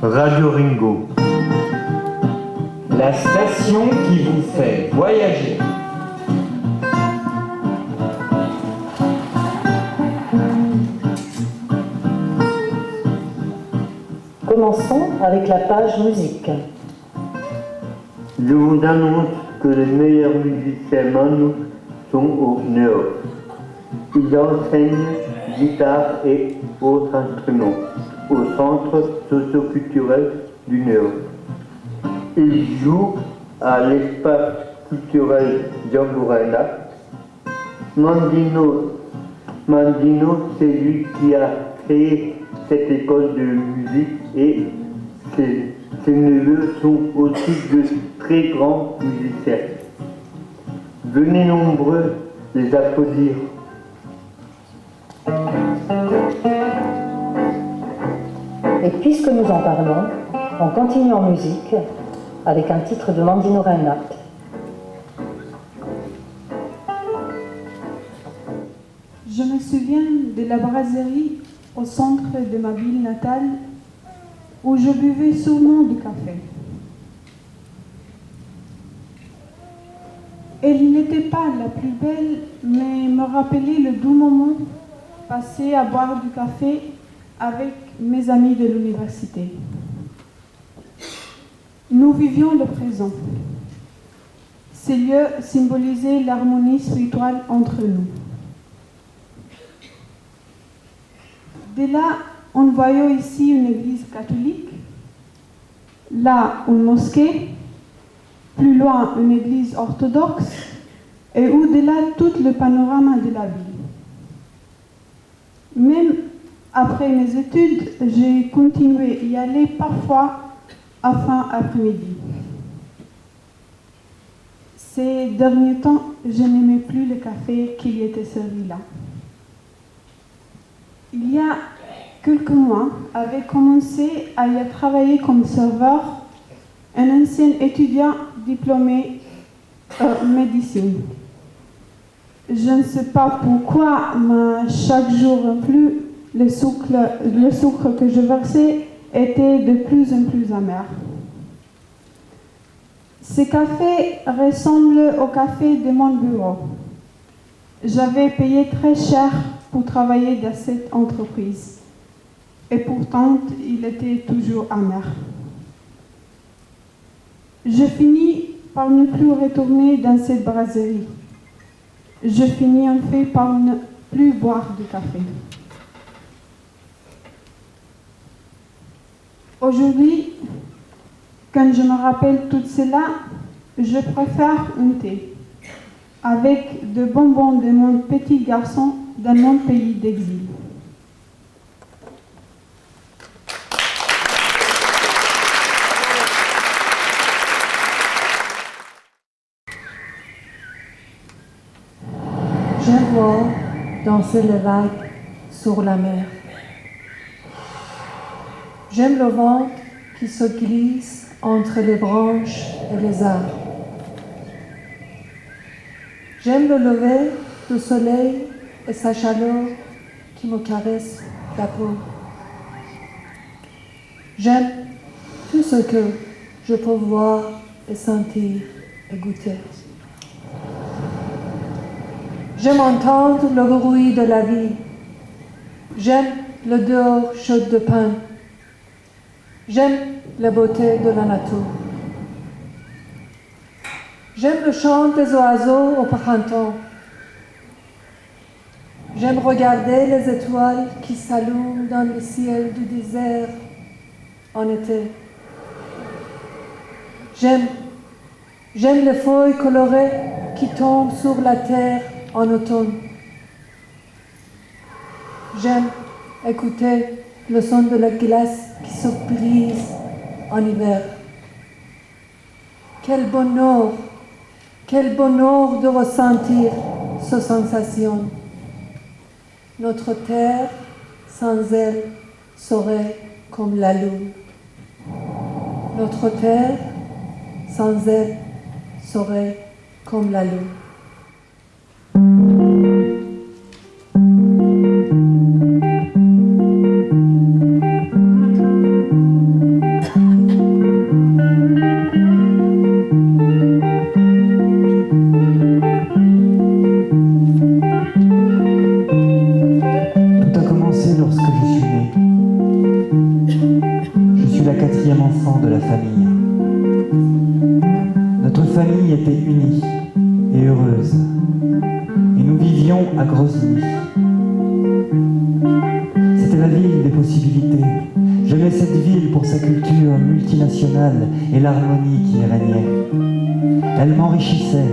Radio Ringo. La station qui vous fait voyager. Commençons avec la page musique. Je vous annonce que les meilleurs musiciens manouches sont au NEOF. Ils enseignent guitare et autres instruments au centre socio-culturel du NEOF. Ils jouent à l'espace culturel Django Reinhardt. Mandino, c'est lui qui a créé cette école de musique et ses neveux sont aussi de très grands musiciens. Venez nombreux les applaudir. Et puisque nous en parlons, on continue en musique avec un titre de Mandino Reinhardt. Je me souviens de la brasserie au centre de ma ville natale où je buvais souvent du café. Elle n'était pas la plus belle, mais me rappelait le doux moment passé à boire du café avec mes amis de l'université. Nous vivions le présent. Ces lieux symbolisaient l'harmonie spirituelle entre nous. De là, on voyait ici une église catholique, là une mosquée, plus loin une église orthodoxe et au-delà tout le panorama de la ville. Même après mes études, j'ai continué à y aller parfois à fin après-midi. Ces derniers temps, je n'aimais plus le café qui était servi là. Il y a quelques mois, avait commencé à y travailler comme serveur un ancien étudiant diplômé en médecine. Je ne sais pas pourquoi, mais chaque jour en plus, le sucre que je versais était de plus en plus amer. Ce café ressemble au café de mon bureau. J'avais payé très cher pour travailler dans cette entreprise. Et pourtant, il était toujours amer. Je finis par ne plus retourner dans cette brasserie. Je finis en fait par ne plus boire de café. Aujourd'hui, quand je me rappelle tout cela, je préfère un thé avec de bonbons de mon petit garçon dans mon pays d'exil. Je vois danser les vagues sur la mer. J'aime le vent qui se glisse entre les branches et les arbres. J'aime le lever du soleil et sa chaleur qui me caresse la peau. J'aime tout ce que je peux voir et sentir et goûter. J'aime entendre le bruit de la vie. J'aime l'odeur chaude de pain. J'aime la beauté de la nature. J'aime le chant des oiseaux au printemps. J'aime regarder les étoiles qui s'allument dans le ciel du désert en été. J'aime les feuilles colorées qui tombent sur la terre en automne. J'aime écouter le son de la glace qui se brise en hiver. Quel bonheur de ressentir ces sensations. Notre terre, sans elle, serait comme la lune. Notre terre, sans elle, serait comme la lune. possibilités. J'aimais cette ville pour sa culture multinationale et l'harmonie qui y régnait. Elle m'enrichissait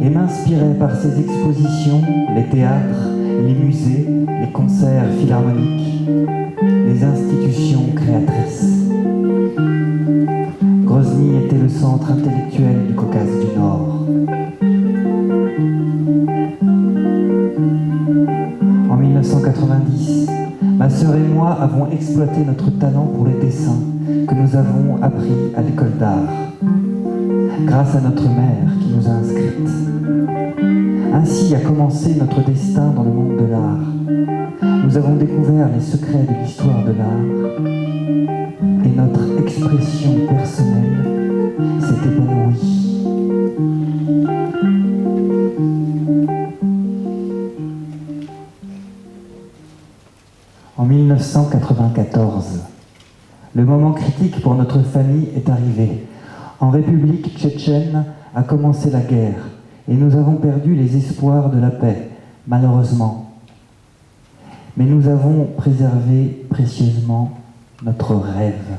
et m'inspirait par ses expositions, les théâtres, les musées, les concerts philharmoniques, les institutions créatrices. Grozny était le centre intellectuel du Caucase du Nord. En 1990, ma sœur et moi avons exploité notre talent pour le dessin que nous avons appris à l'école d'art, grâce à notre mère qui nous a inscrites. Ainsi a commencé notre destin dans le monde de l'art. Nous avons découvert les secrets de l'histoire de l'art et notre expression personnelle s'est épanouie. En 1994, le moment critique pour notre famille est arrivé. En République tchétchène a commencé la guerre et nous avons perdu les espoirs de la paix, malheureusement. Mais nous avons préservé précieusement notre rêve.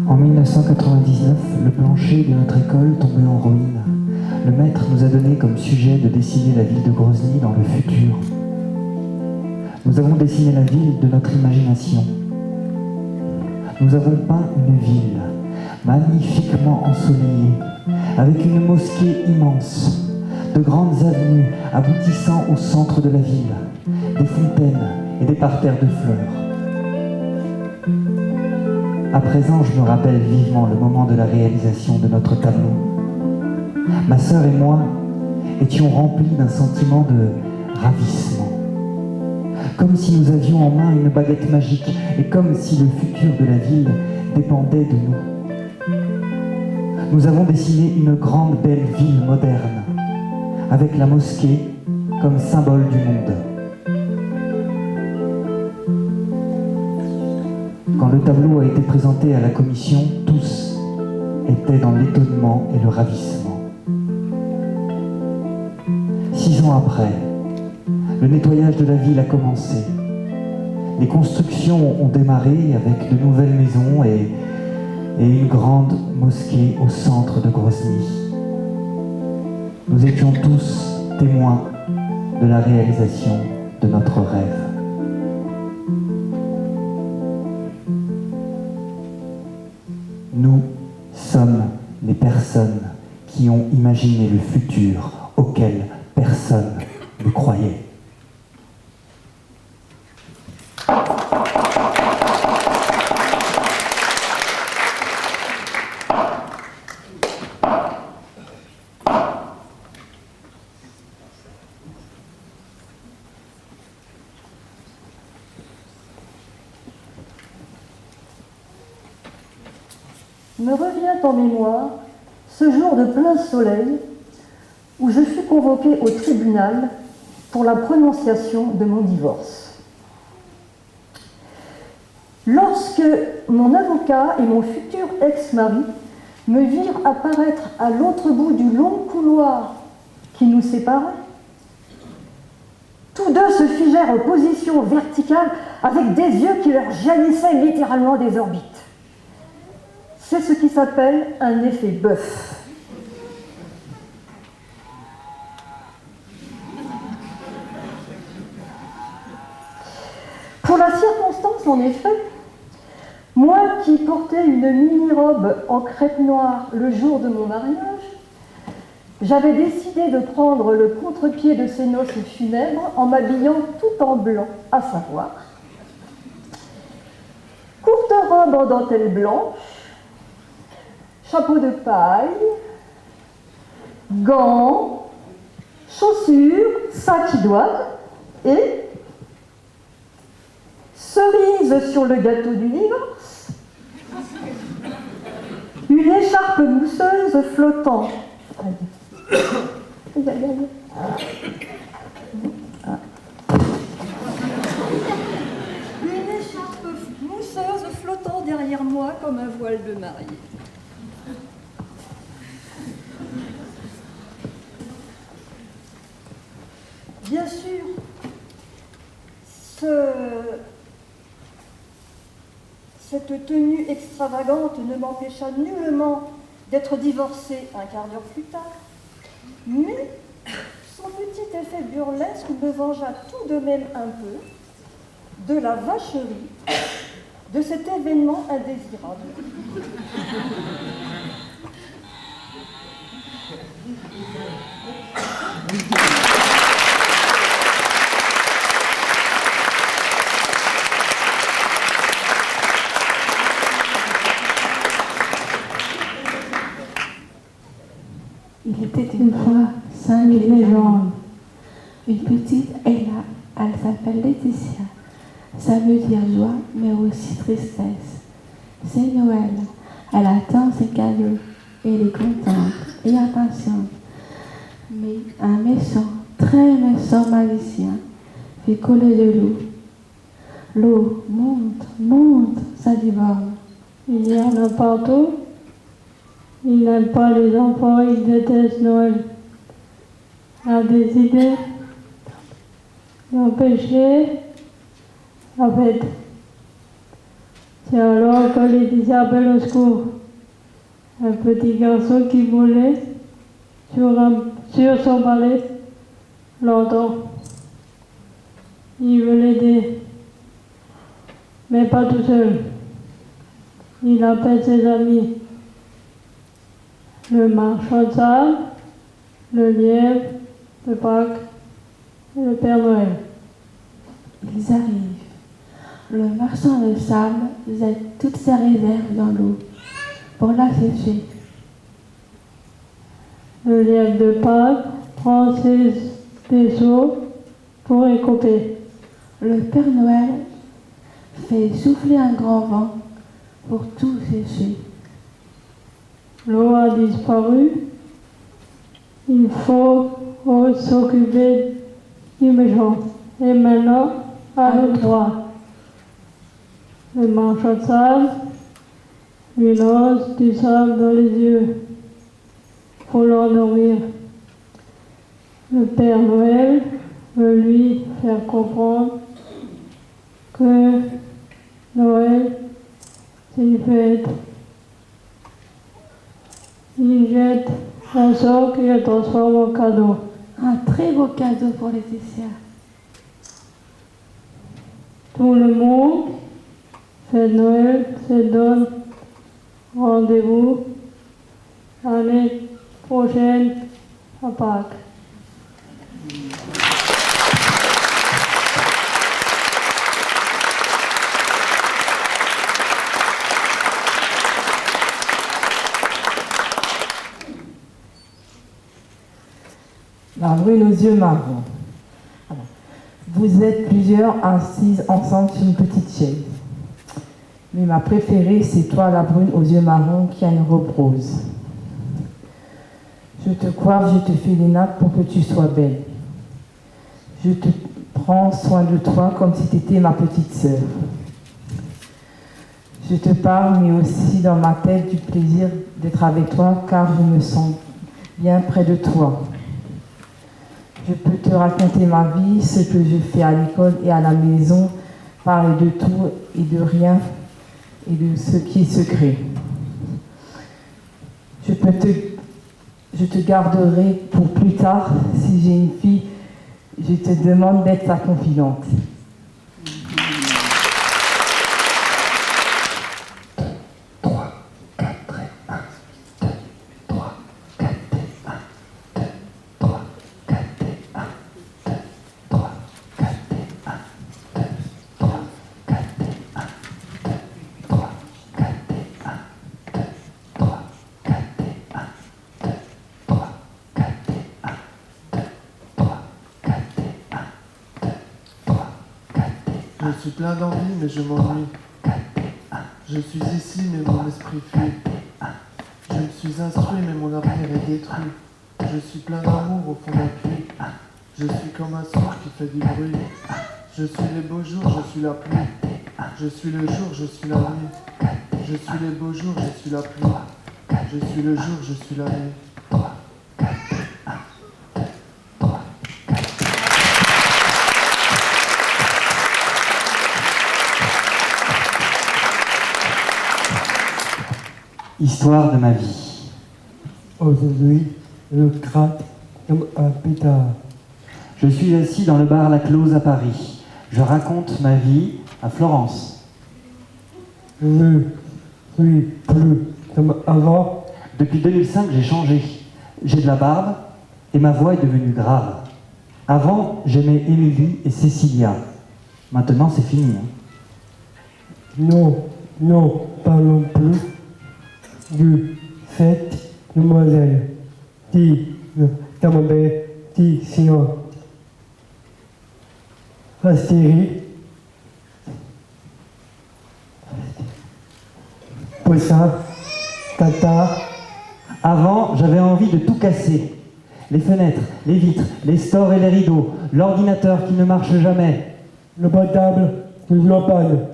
En 1999, le plancher de notre école tombait en ruine. Le maître nous a donné comme sujet de dessiner la ville de Grozny dans le futur. Nous avons dessiné la ville de notre imagination. Nous avons peint une ville magnifiquement ensoleillée, avec une mosquée immense, de grandes avenues aboutissant au centre de la ville, des fontaines et des parterres de fleurs. À présent, je me rappelle vivement le moment de la réalisation de notre tableau. Ma sœur et moi étions remplis d'un sentiment de ravissement. Comme si nous avions en main une baguette magique et comme si le futur de la ville dépendait de nous. Nous avons dessiné une grande belle ville moderne, avec la mosquée comme symbole du monde. Quand le tableau a été présenté à la commission, tous étaient dans l'étonnement et le ravissement. 6 ans après, le nettoyage de la ville a commencé. Les constructions ont démarré avec de nouvelles maisons et une grande mosquée au centre de Grozny. Nous étions tous témoins de la réalisation de notre rêve. Nous sommes les personnes qui ont imaginé le futur auquel personne ne croyait. Me revient en mémoire ce jour de plein soleil où je fus convoquée au tribunal pour la prononciation de mon divorce. Lorsque mon avocat et mon futur ex-mari me virent apparaître à l'autre bout du long couloir qui nous séparait, tous deux se figèrent en position verticale avec des yeux qui leur jaillissaient littéralement des orbites. C'est ce qui s'appelle un effet bœuf. Pour la circonstance, en effet, moi qui portais une mini-robe en crêpe noire le jour de mon mariage, j'avais décidé de prendre le contre-pied de ces noces funèbres en m'habillant tout en blanc, à savoir courte robe en dentelle blanche, chapeau de paille, gants, chaussures, sac idoine et cerise sur le gâteau du divorce, une écharpe mousseuse flottant. Une écharpe mousseuse flottant derrière moi comme un voile de mariée. Bien sûr, cette tenue extravagante ne m'empêcha nullement d'être divorcée un quart d'heure plus tard, mais son petit effet burlesque me vengea tout de même un peu de la vacherie de cet événement indésirable. Il était une fois 5000 légendes. Une petite est là, elle s'appelle Laetitia. Ça veut dire joie, mais aussi tristesse. C'est Noël. Elle attend ses cadeaux. Elle est contente et impatiente. Mais un méchant, très méchant magicien fait coller de l'eau. L'eau monte, monte, ça déborde. Il y en a partout. Il n'aime pas les enfants, il déteste Noël. A décidé d'empêcher la fête. C'est alors que Laetitia appelle au secours. Un petit garçon qui volait sur son balai l'entend. Il veut l'aider, mais pas tout seul. Il appelle ses amis. Le marchand de sable, le lièvre, le Pâques et le Père Noël. Ils arrivent. Le marchand de sable jette toutes ses réserves dans l'eau pour la sécher. Le lièvre de Pâques prend ses vaisseaux pour écoper. Le Père Noël fait souffler un grand vent pour tout sécher. L'eau a disparu. Il faut s'occuper du méchant. Et maintenant, à nous trois. Le marchand de sable lui lance du sable dans les yeux pour l'endormir. Le Père Noël veut lui faire comprendre que Noël, c'est une fête. Il jette un sort qui le transforme en cadeau. Un très beau cadeau pour Laetitia. Tout le monde fête Noël, se donne rendez-vous l'année prochaine à Pâques. La brune aux yeux marrons. Alors, vous êtes plusieurs assises ensemble sur une petite chaise. Mais ma préférée, c'est toi, la brune aux yeux marrons, qui a une robe rose. Je te coiffe, je te fais les nappes pour que tu sois belle. Je te prends soin de toi comme si tu étais ma petite sœur. Je te parle, mais aussi dans ma tête, du plaisir d'être avec toi, car je me sens bien près de toi. Je peux te raconter ma vie, ce que je fais à l'école et à la maison, parler de tout et de rien et de ce qui est secret. Je te garderai pour plus tard. Si j'ai une fille, je te demande d'être sa confidente. Je suis plein d'envie, mais je m'ennuie. Je suis ici, mais mon esprit fuit. Je me suis instruit, mais mon avenir est détruit. Je suis plein d'amour au fond d'un puits. Je suis comme un sourd qui fait du bruit. Je suis les beaux jours, je suis la pluie. Je suis le jour, je suis la nuit. Je suis les beaux jours, je suis la pluie. Je suis le jour, je suis la nuit. Histoire de ma vie. Aujourd'hui, je gratte comme un pétard. Je suis assis dans le bar La Close à Paris. Je raconte ma vie à Florence. Je ne suis plus comme avant. Depuis 2005, j'ai changé. J'ai de la barbe et ma voix est devenue grave. Avant, j'aimais Émilie et Cécilia. Maintenant, c'est fini. Non, parlons plus du fait, demoiselle. Compétition. Astérix. Poisson. Tata. Avant, j'avais envie de tout casser. Les fenêtres, les vitres, les stores et les rideaux, l'ordinateur qui ne marche jamais, Le portable qui globale.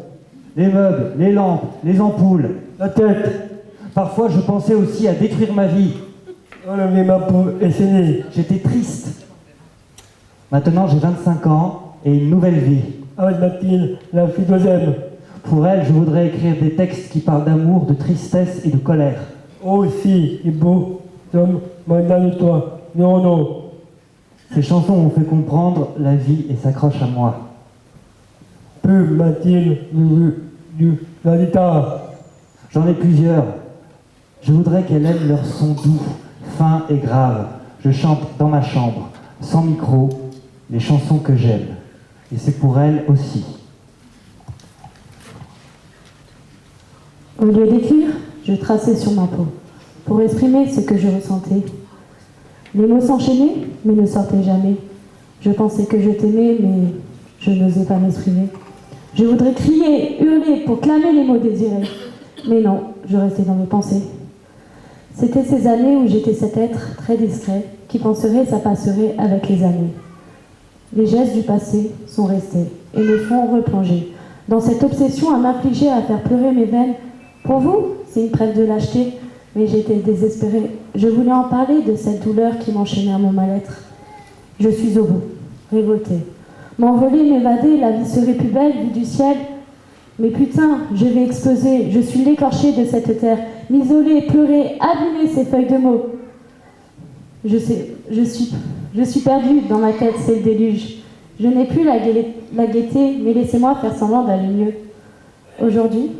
les meubles, les lampes, les ampoules. La tête. Parfois, je pensais aussi à détruire ma vie. Enlever ma peau et saigner. J'étais triste. Maintenant, j'ai 25 ans et une nouvelle vie. Avec Mathilde, la fille deuxième. Pour elle, je voudrais écrire des textes qui parlent d'amour, de tristesse et de colère. Aussi, et beau, comme Madame de toi. Non. Ces chansons m'ont fait comprendre la vie et s'accrochent à moi. Peu Mathilde, la guitare. J'en ai plusieurs. Je voudrais qu'elle aime leur son doux, fin et grave. Je chante dans ma chambre, sans micro, les chansons que j'aime. Et c'est pour elle aussi. Au lieu d'écrire, je traçais sur ma peau, pour exprimer ce que je ressentais. Les mots s'enchaînaient, mais ne sortaient jamais. Je pensais que je t'aimais, mais je n'osais pas m'exprimer. Je voudrais crier, hurler pour clamer les mots désirés. Mais non, je restais dans mes pensées. C'était ces années où j'étais cet être très discret, qui penserait ça passerait avec les années. Les gestes du passé sont restés et me font replonger dans cette obsession à m'affliger, à faire pleurer mes veines. Pour vous, c'est une preuve de lâcheté, mais j'étais désespérée. Je voulais en parler de cette douleur qui m'enchaînait à mon mal-être. Je suis au bout, révoltée. M'envoler, m'évader, la vie serait plus belle, vue du ciel. Mais putain, je vais exploser, je suis l'écorché de cette terre, m'isoler, pleurer, abîmer ces feuilles de mots. Je suis perdue dans ma tête, c'est le déluge. Je n'ai plus la gaieté, mais laissez-moi faire semblant d'aller mieux. Aujourd'hui,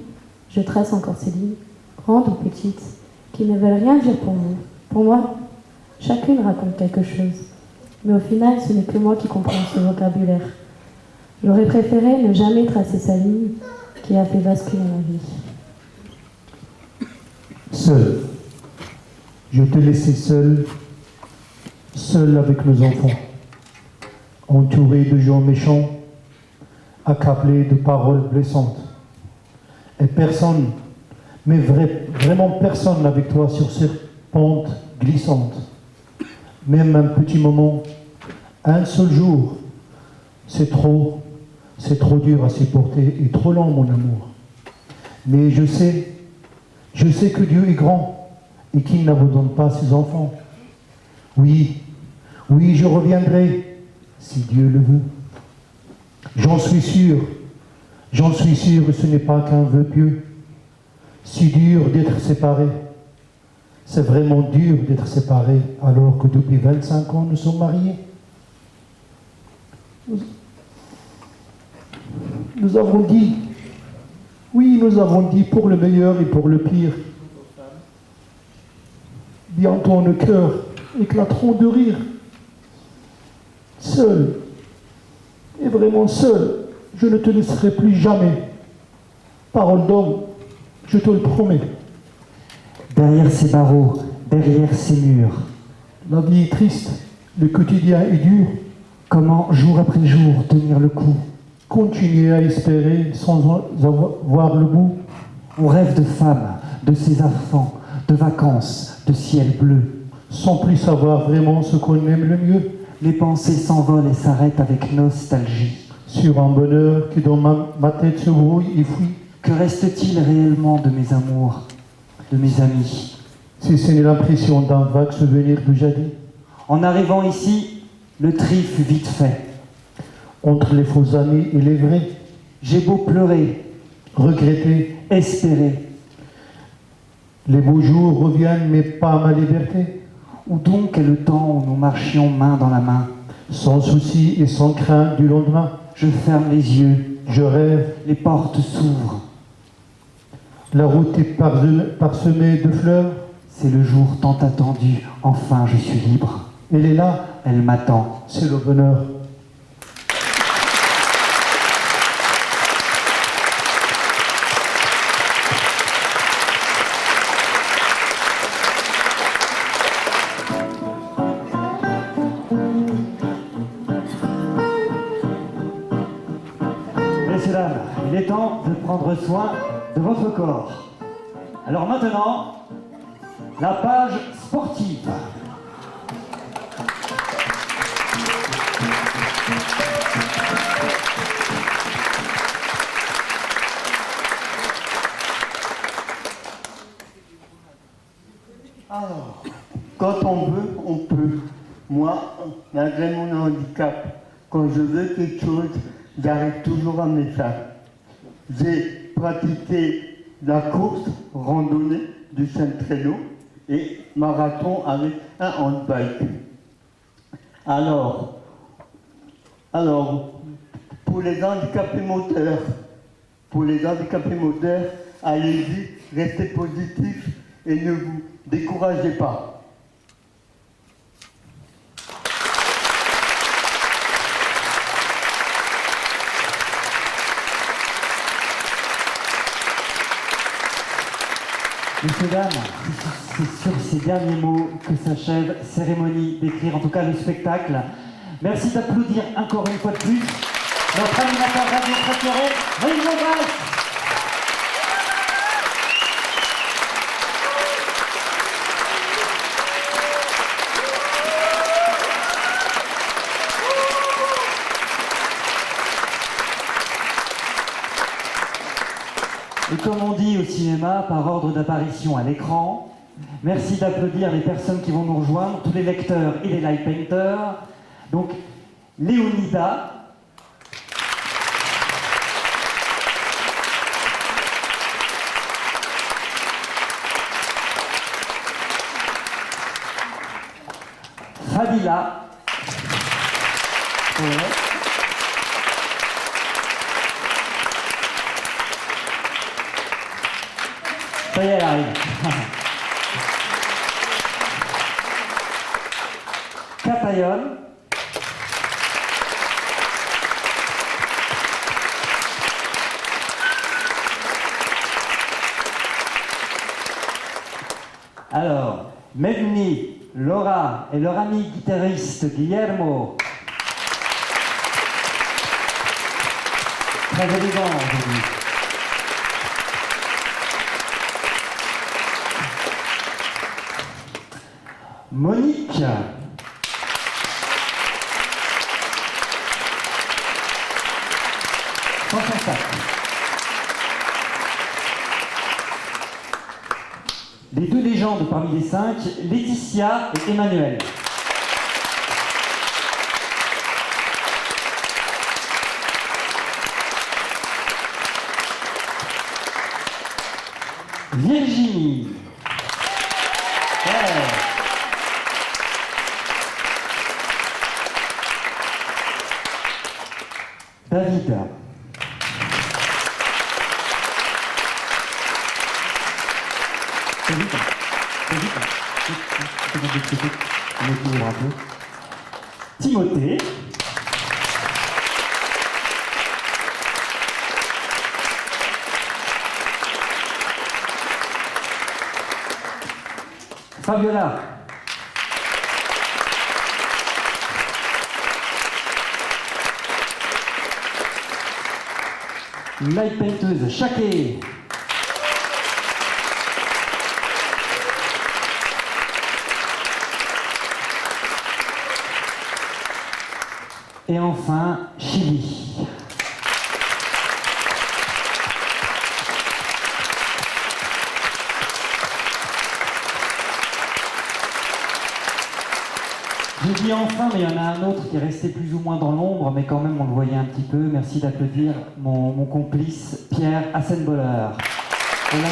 je trace encore ces lignes, grandes ou petites, qui ne veulent rien dire pour vous. Pour moi, chacune raconte quelque chose. Mais au final, ce n'est que moi qui comprends ce vocabulaire. J'aurais préféré ne jamais tracer sa ligne qui a fait basculer ma vie. Seul. Je te laissais seul avec nos enfants, entouré de gens méchants, accablé de paroles blessantes. Et personne, mais vraiment personne avec toi sur cette pente glissante. Même un petit moment, un seul jour, c'est trop dur à supporter et trop lent, mon amour. Mais je sais que Dieu est grand et qu'il n'abandonne pas ses enfants. Oui, je reviendrai, si Dieu le veut. J'en suis sûr, ce n'est pas qu'un vœu pieux. Si dur d'être séparés. C'est vraiment dur d'être séparés alors que depuis 25 ans nous sommes mariés. Nous avons dit pour le meilleur et pour le pire. Bientôt nos cœurs éclateront de rire. Seul, et vraiment seul, je ne te laisserai plus jamais. Parole d'homme, je te le promets. Derrière ces barreaux, derrière ces murs. La vie est triste, le quotidien est dur. Comment, jour après jour, tenir le coup? Continuer à espérer sans voir le bout. On rêve de femmes, de ses enfants, de vacances, de ciel bleu. Sans plus savoir vraiment ce qu'on aime le mieux. Les pensées s'envolent et s'arrêtent avec nostalgie. Sur un bonheur qui dans ma tête se brouille et fuit. Que reste-t-il réellement de mes amours, de mes amis? Si ce n'est l'impression d'un vague souvenir de jadis. En arrivant ici, le tri fut vite fait. Entre les faux amis et les vrais. J'ai beau pleurer, regretter, espérer. Les beaux jours reviennent, mais pas ma liberté. Où donc est le temps où nous marchions main dans la main? Sans souci et sans crainte du lendemain. Je ferme les yeux, Je rêve. les portes s'ouvrent. La route est parsemée de fleurs. C'est le jour tant attendu, enfin je suis libre. Elle est là, Elle m'attend. c'est le bonheur. Messieurs, dames, il est temps de prendre soin de votre corps. Alors maintenant, la page sportive. Alors, quand on veut, on peut. Moi, malgré mon handicap, quand je veux quelque chose, j'arrive toujours à me faire. J'ai pratiqué la course, randonnée du traîneau et marathon avec un handbike. Alors, pour les handicapés moteurs, allez-y, restez positifs et ne vous découragez pas. Messieurs, dames, c'est sur ces derniers mots que s'achève cérémonie d'écrire en tout cas le spectacle. Merci d'applaudir encore une fois de plus notre animateur radio préféré, Raymond Valls. Et comme on dit au cinéma, par ordre d'apparition à l'écran, merci d'applaudir les personnes qui vont nous rejoindre, tous les lecteurs et les light painters. Donc, Léonida, Fadila, ça y est, elle arrive. Katayon. Alors, Medni, Laura et leur ami guitariste Guillermo. Très élégant aujourd'hui. Monique. Sans son sac. Les deux légendes parmi les 5, Laetitia et Emmanuel. Virginie. Ouais. David. Timothée. Fabiola. Light painteuse, Chaké. Et enfin, Chili. Je dis enfin, mais il y en a un autre qui est resté plus ou moins dans l'ombre, mais quand même on le voyait un petit peu. Merci d'applaudir mon complice Pierre Hassenboller. On l'a